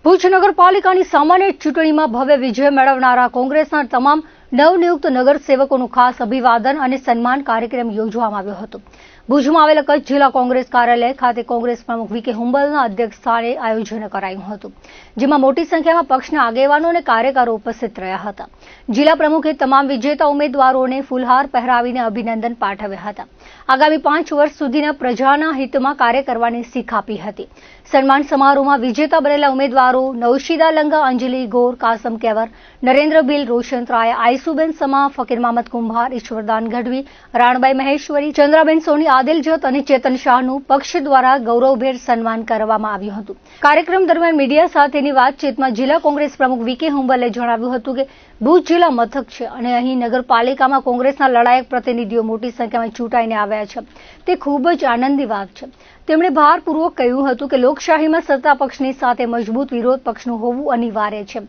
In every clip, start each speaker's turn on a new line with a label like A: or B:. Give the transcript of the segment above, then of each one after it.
A: ભુજ નગરપાલિકાની સામાન્ય ચૂંટણીમાં ભવ્ય વિજય મેળવનારા કોંગ્રેસના તમામ નવનિયુક્ત નગરસેવકોનું ખાસ અભિવાદન અને સન્માન કાર્યક્રમ યોજવામાં આવ્યો હતો. ભુજમાં આવેલા કચ્છ જિલ્લા કોંગ્રેસ કાર્યાલય ખાતે કોંગ્રેસ પ્રમુખ વી.કે. હુંબલના અધ્યક્ષસ્થાને આયોજન કરાયું હતું, જેમાં મોટી સંખ્યામાં પક્ષના આગેવાનો અને કાર્યકરો ઉપસ્થિત રહ્યા હતા. જિલ્લા પ્રમુખે તમામ વિજેતા ઉમેદવારોને ફૂલહાર પહેરાવીને અભિનંદન પાઠવ્યા હતા. આગામી 5 વર્ષ સુધીના પ્રજાના હિતમાં કાર્ય કરવાની શીખ આપી હતી. સન્માન સમારોહમાં વિજેતા બનેલા ઉમેદવારો નૌશીદા લંગા, અંજલિ ગોર, કાસમ કેવર, નરેન્દ્ર બિલ, રોશન ત્રાયા, આઈસુબેન સમા, ફકીર મહમદ કુંભાર, ઈશ્વરદાન ગઢવી, રાણબાઈ મહેશ્વરી, ચંદ્રાબેન સોની, આદિલ જત અને ચેતન શાહનું પક્ષ દ્વારા ગૌરવભેર સન્માન કરવામાં આવ્યું હતું. કાર્યક્રમ દરમિયાન મીડિયા સાથેની વાતચીતમાં જિલ્લા કોંગ્રેસ પ્રમુખ વી.કે. હુંબલે જણાવ્યું હતું કે ભુજ જિલ્લા મથક છે અને અહીં નગરપાલિકામાં કોંગ્રેસના લડાયક પ્રતિનિધિઓ મોટી સંખ્યામાં ચૂંટાઈને આવ્યા છે. તે ખૂબ જ આનંદની વાત છે. તેમણે ભારપૂર્વક કહ્યું હતું કે લોકશાહીમાં સત્તા પક્ષની સાથે મજબૂત વિરોધ પક્ષનું હોવું અનિવાર્ય છે.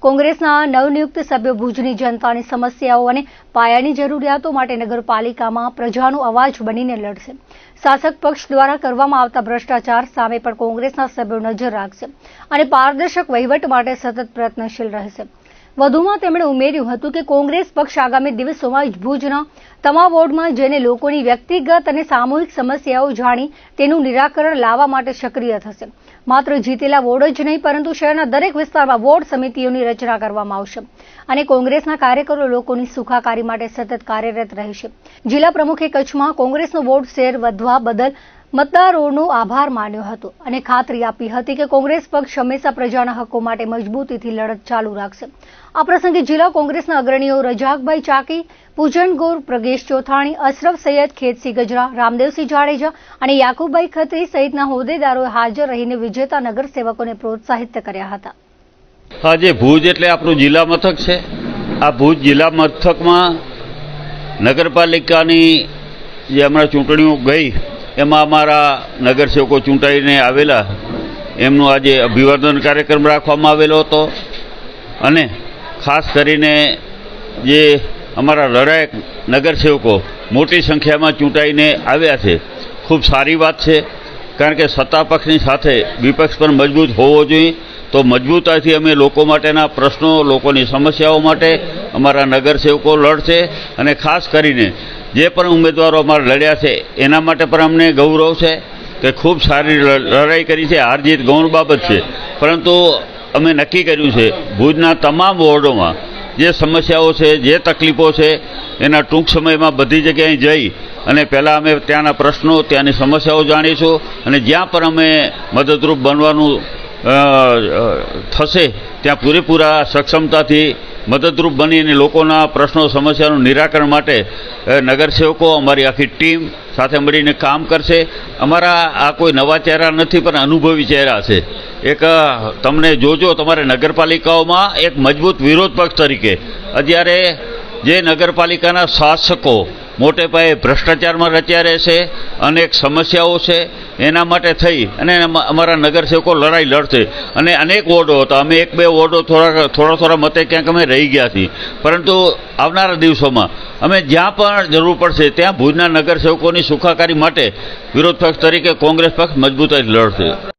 A: કોંગ્રેસના નવનિયુક્ત સભ્યો ભુજની જનતાની સમસ્યાઓ અને પાયાની જરૂરિયાતો માટે નગરપાલિકામાં પ્રજાનો અવાજ બનીને લડશે. શાસક પક્ષ દ્વારા કરવામાં આવતા ભ્રષ્ટાચાર સામે પણ કોંગ્રેસના સભ્યો નજર રાખશે અને પારદર્શક વહીવટ માટે સતત પ્રયત્નશીલ રહેશે. વધુમાં તેમણે ઉમેર્યું હતું કે કોંગ્રેસ પક્ષ આગામી દિવસોમાં ભુજના તમામ વોર્ડમાં જઈને લોકોની વ્યક્તિગત અને સામૂહિક સમસ્યાઓ જાણી તેનું નિરાકરણ લાવવા માટે સક્રિય થશે. માત્ર જીતેલા વોર્ડ જ નહીં, પરંતુ શહેરના દરેક વિસ્તારમાં વોર્ડ સમિતિઓની રચના કરવામાં આવશે અને કોંગ્રેસના કાર્યકરો લોકોની સુખાકારી માટે સતત કાર્યરત રહેશે. જિલ્લા પ્રમુખે કચ્છમાં કોંગ્રેસનો વોર્ડ શેર વધવા બદલ મતદારોનો આભાર માન્યો હતો અને ખાતરી આપી હતી કે કોંગ્રેસ પક્ષ હંમેશા પ્રજાના હકો માટે મજબૂતીથી લડત ચાલુ રાખશે. આ પ્રસંગે જિલ્લા કોંગ્રેસના અગ્રણીઓ રજાકભાઈ ચાકી, પૂજન ગોર, પ્રગેશ ચોથાણી, અશરફ સૈયદ, ખેતસિંહ ગજરા, રામદેવસિંહ જાડેજા અને યાકુબભાઈ ખત્રી સહિતના હોદ્દેદારોએ હાજર રહીને વિજેતા નગરસેવકોને પ્રોત્સાહિત કર્યા હતા.
B: આજે ભુજ એટલે આપણું જિલ્લા મથક છે. આ ભુજ જિલ્લા મથકમાં નગરપાલિકાની જે હમણાં ચૂંટણીઓ ગઈ એમાં અમારા નગરસેવકો ચૂંટાઈને આવેલા, એમનું આજે અભિવાદન કાર્યક્રમ રાખવામાં આવેલો હતો અને ખાસ કરીને જે અમારા લડાયક નગરસેવકો મોટી સંખ્યામાં ચૂંટાઈને આવ્યા છે, ખૂબ સારી વાત છે. કારણ કે સત્તા પક્ષની સાથે વિપક્ષ પણ મજબૂત હોવો જોઈએ. તો મજબૂતાઈથી અમે લોકો માટેના પ્રશ્નો, લોકોની સમસ્યાઓ માટે અમારા નગરસેવકો લડશે અને ખાસ કરીને જે પણ ઉમેદવારો અમારે લડ્યા છે એના માટે પણ અમને ગૌરવ છે કે ખૂબ સારી લડાઈ કરી છે. હાર જીત ગૌણ બાબત છે, પરંતુ અમે નક્કી કર્યું છે ભુજના તમામ વોર્ડોમાં જે સમસ્યાઓ છે, જે તકલીફો છે, એના ટૂંક સમયમાં બધી જગ્યાએ જઈ અને પહેલાં અમે ત્યાંના પ્રશ્નો, ત્યાંની સમસ્યાઓ જાણીશું અને જ્યાં પણ અમે મદદરૂપ બનવાનું થશે ત્યાં પૂરેપૂરા સક્ષમતાથી મદદરૂપ બની અને લોકોના પ્રશ્નો, સમસ્યાનું નિરાકરણ માટે નગરસેવકો, અમારી આખી ટીમ સાથે મળીને કામ કરશે. અમારા આ કોઈ નવા ચહેરા નથી, પણ અનુભવી ચહેરા છે. એક તમને જોજો તમારે નગરપાલિકાઓમાં એક મજબૂત વિરોધ પક્ષ તરીકે અત્યારે જે નગરપાલિકાના શાસકો મોટે પાયે ભ્રષ્ટાચારમાં રચ્યા રહેશે, અનેક સમસ્યાઓ છે, એના માટે થઈ અને અમારા નગરસેવકો લડાઈ લડશે. અને અનેક વોર્ડો હતા, અમે 1-2 વોર્ડો થોડા મતે ક્યાંક અમે રહી ગયા છીએ, પરંતુ આવનારા દિવસોમાં અમે જ્યાં પણ જરૂર પડશે ત્યાં ભુજના નગરસેવકોની સુખાકારી માટે વિરોધ પક્ષ તરીકે કોંગ્રેસ પક્ષ મજબૂતાઈથી લડશે.